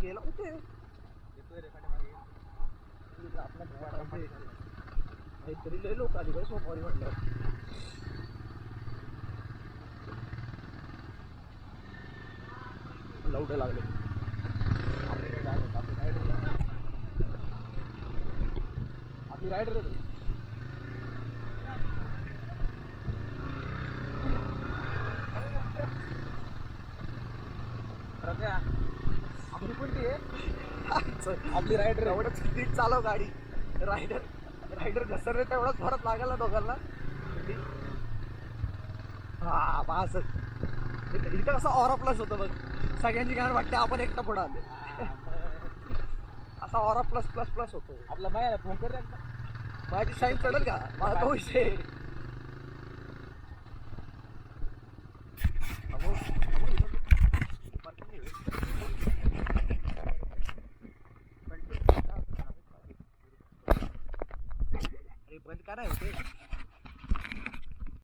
गेला कुठे आपला काहीतरी लय लोक आली काय सोमवारी म्हटलं लवडे लागले आपली रायडर आपली कोणती आहे आपली रायडर एवढंच स्पीड चालव गाडी रायडर घसरले तेवढाच भरत लागायला दोघांना हा बस इथं कसं ऑरा प्लस होतं बघ सगळ्यांची गाण वाटते आपण एकटा पुढं आले असा ऑरा प्लस प्लस प्लस होतो आपला मायाला फोन कर माझी शाईन चढेल का माझा तो विषय बंद करा होते